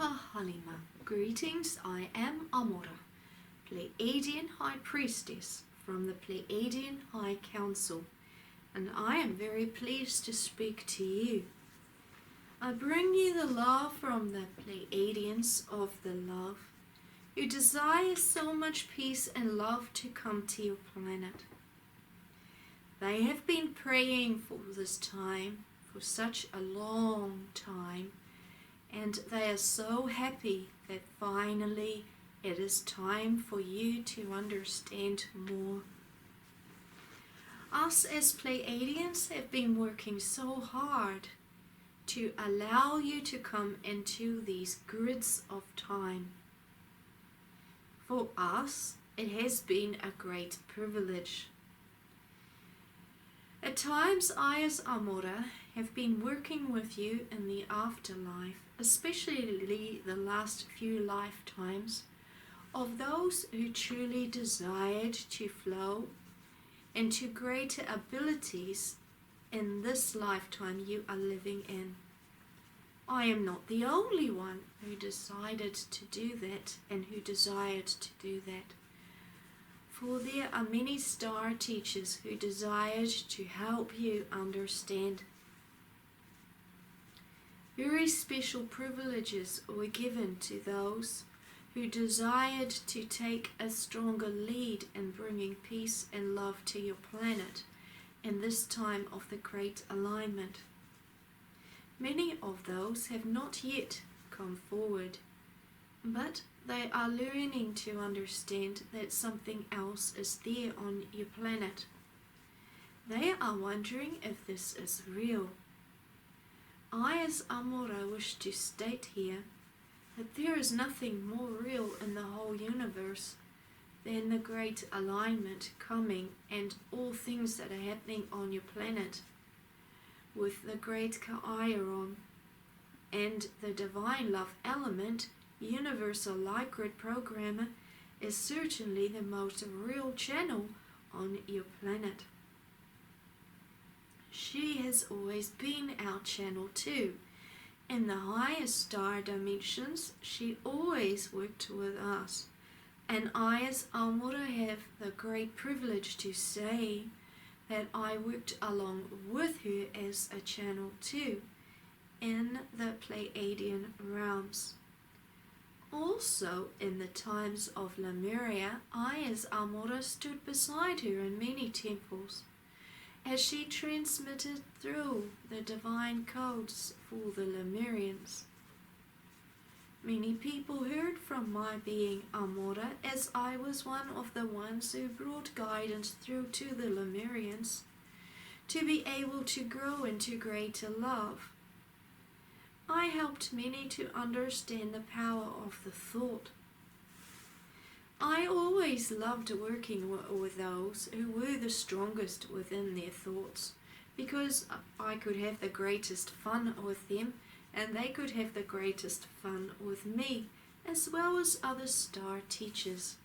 Aloha Halima. Greetings, I am AMMORAH, Pleiadian High Priestess from the Pleiadian High Council, and I am very pleased to speak to you. I bring you the love from the Pleiadians of the love, who desire so much peace and love to come to your planet. They have been praying for this time for such a long time, and they are so happy that finally it is time for you to understand more. Us as Pleiadians have been working so hard to allow you to come into these grids of time. For us, it has been a great privilege. At times, I as AMMORAH have been working with you in the afterlife, especially the last few lifetimes, of those who truly desired to flow into greater abilities in this lifetime you are living in. I am not the only one who decided to do that and who desired to do that. For there are many star teachers who desired to help you understand. Very special privileges were given to those who desired to take a stronger lead in bringing peace and love to your planet in this time of the Great Alignment. Many of those have not yet come forward, but they are learning to understand that something else is there on your planet. They are wondering if this is real. I as AMMORAH wish to state here that there is nothing more real in the whole universe than the Great Alignment coming and all things that are happening on your planet with the Great CAEAYARON and the Divine Love Element. Universal Light Grid Programmer is certainly the most real channel on your planet. She has always been our channel too. In the higher star dimensions, she always worked with us. And I as AMMORAH have the great privilege to say that I worked along with her as a channel too in the Pleiadian realms. Also, in the times of Lemuria, I as AMMORAH stood beside her in many temples as she transmitted through the divine codes for the Lemurians. Many people heard from my being AMMORAH, as I was one of the ones who brought guidance through to the Lemurians to be able to grow into greater love. I helped many to understand the power of the thought. I always loved working with those who were the strongest within their thoughts, because I could have the greatest fun with them and they could have the greatest fun with me, as well as other star teachers.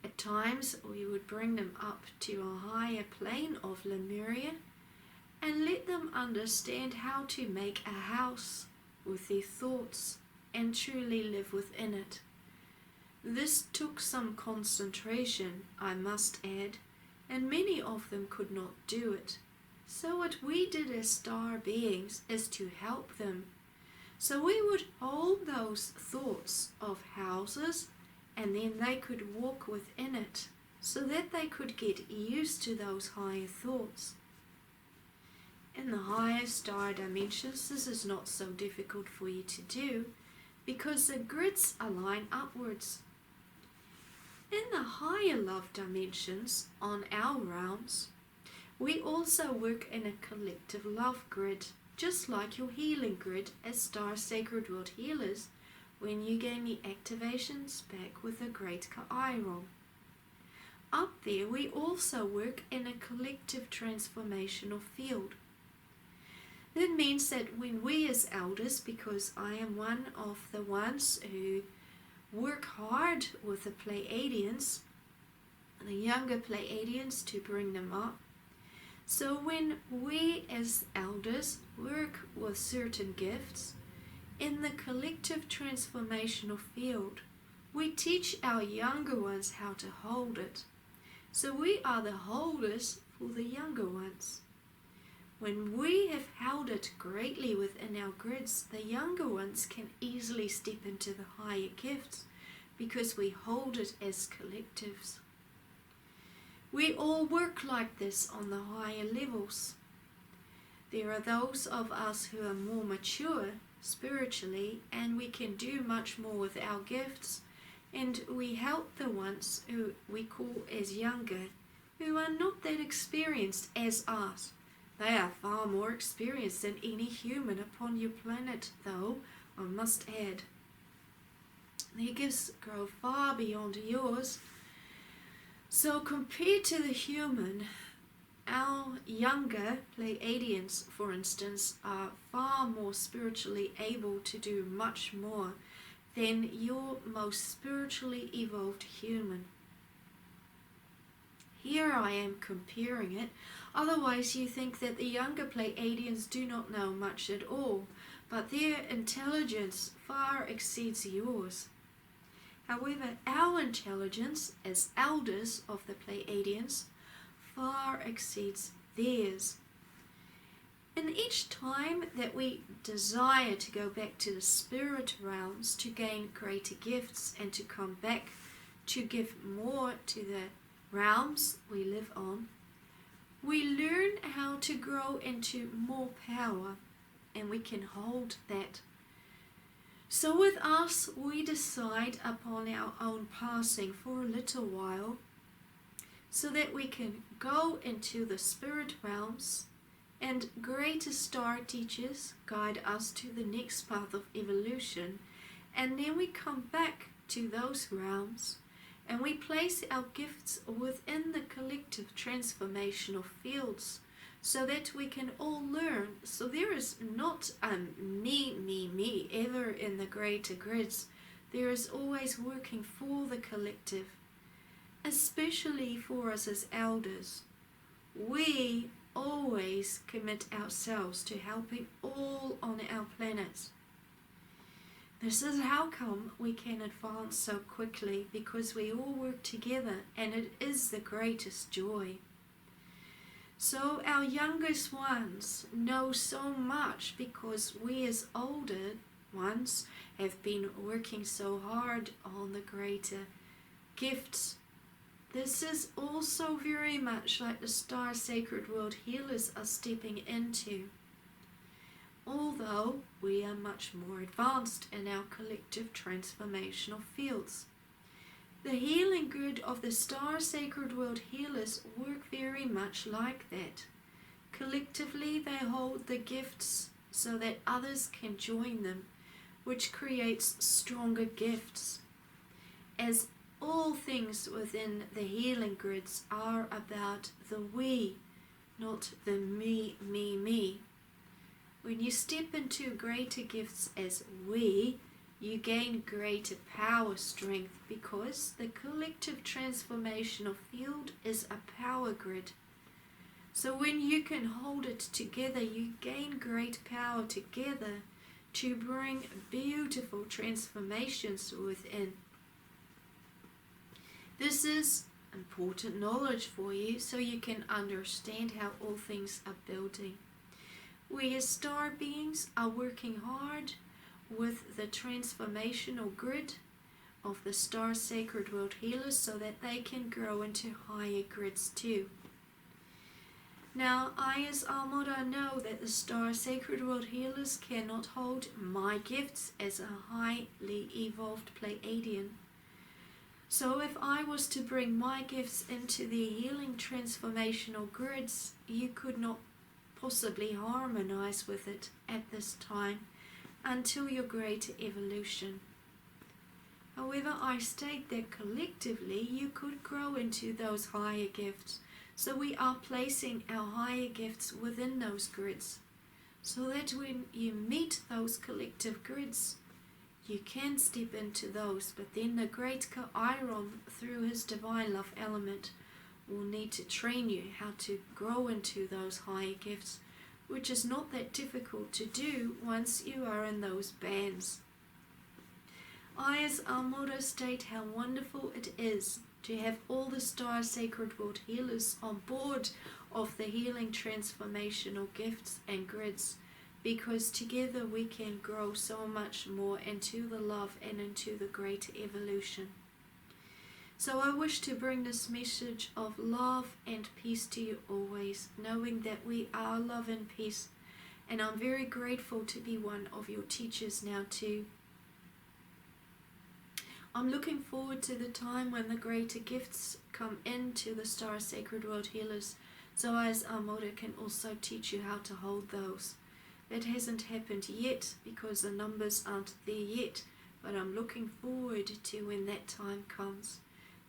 At times we would bring them up to a higher plane of Lemuria and let them understand how to make a house with their thoughts and truly live within it. This took some concentration, I must add, and many of them could not do it. So what we did as star beings is to help them. So we would hold those thoughts of houses, and then they could walk within it, so that they could get used to those higher thoughts. In the higher star dimensions, this is not so difficult for you to do, because the grids align upwards. In the higher love dimensions, on our realms, we also work in a collective love grid, just like your healing grid as Star Sacred World Healers, when you gave me activations back with the Great CAEAYARON. Up there, we also work in a collective transformational field. That means that when we as elders, because I am one of the ones who work hard with the Pleiadians, the younger Pleiadians, to bring them up. So when we as elders work with certain gifts, In the collective transformational field, we teach our younger ones how to hold it. So we are the holders for the younger ones. When we have held it greatly within our grids, the younger ones can easily step into the higher gifts because we hold it as collectives. We all work like this on the higher levels. There are those of us who are more mature spiritually, and we can do much more with our gifts, and we help the ones who we call as younger, who are not that experienced as us. They are far more experienced than any human upon your planet, though, I must add. Their gifts grow far beyond yours. So compared to the human, our younger Pleiadians, for instance, are far more spiritually able to do much more than your most spiritually evolved human. Here I am comparing it, otherwise you think that the younger Pleiadians do not know much at all, but their intelligence far exceeds yours. However, our intelligence as elders of the Pleiadians far exceeds theirs. And each time that we desire to go back to the spirit realms to gain greater gifts and to come back to give more to the realms we live on, we learn how to grow into more power, and we can hold that. So with us, we decide upon our own passing for a little while, so that we can go into the spirit realms, and greater star teachers guide us to the next path of evolution, and then we come back to those realms, and we place our gifts within the collective transformational fields, so that we can all learn. So there is not me ever in the greater grids. There is always working for the collective, especially for us as elders. We always commit ourselves to helping all on our planet. This is how come we can advance so quickly, because we all work together, and it is the greatest joy. So our youngest ones know so much because we as older ones have been working so hard on the greater gifts. This is also very much like the Star Sacred World Healers are stepping into. Although we are much more advanced in our collective transformational fields. The healing grid of the Star Sacred World Healers work very much like that. Collectively they hold the gifts so that others can join them, which creates stronger gifts. As all things within the healing grids are about the we, not the me. When you step into greater gifts as we, you gain greater power strength, because the collective transformational field is a power grid. So when you can hold it together, you gain great power together to bring beautiful transformations within. This is important knowledge for you, so you can understand how all things are building. We as star beings are working hard with the transformational grid of the Star Sacred World Healers so that they can grow into higher grids too. Now, I as AMMORAH know that the Star Sacred World Healers cannot hold my gifts as a highly evolved Pleiadian. So if I was to bring my gifts into the healing transformational grids, you could not possibly harmonize with it at this time until your greater evolution. However, I state that collectively you could grow into those higher gifts, so we are placing our higher gifts within those grids, so that when you meet those collective grids, you can step into those, but then the great CAEAYARON, through his divine love element, will need to train you how to grow into those higher gifts which is not that difficult to do once you are in those bands. I, as AMMORAH, state how wonderful it is to have all the Star Sacred World healers on board of the healing transformational gifts and grids, because together we can grow so much more into the love and into the great evolution. So I wish to bring this message of love and peace to you always, knowing that we are love and peace, and I'm very grateful to be one of your teachers now too. I'm looking forward to the time when the greater gifts come into the Star Sacred World Healers, so I as AMMORAH can also teach you how to hold those. That hasn't happened yet because the numbers aren't there yet, but I'm looking forward to when that time comes,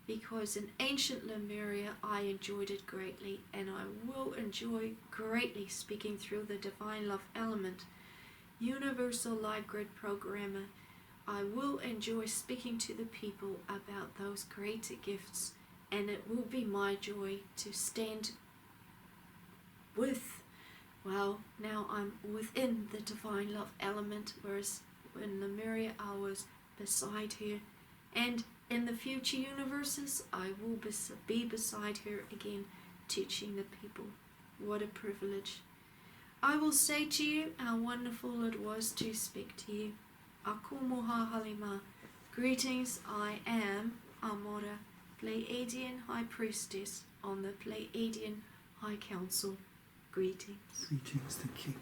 because in ancient Lemuria I enjoyed it greatly, and I will enjoy greatly speaking through the Divine Love Element, Universal Light Grid Programmer. I will enjoy speaking to the people about those greater gifts, and it will be my joy to stand with, well, now I'm within the Divine Love Element, whereas in Lemuria I was beside her, and in the future universes I will be beside her again, teaching the people. What a privilege. I will say to you how wonderful it was to speak to you. Ako moha halima. Greetings, I am AMMORAH, Pleiadian High Priestess on the Pleiadian High Council. Greetings. Greetings, thank you.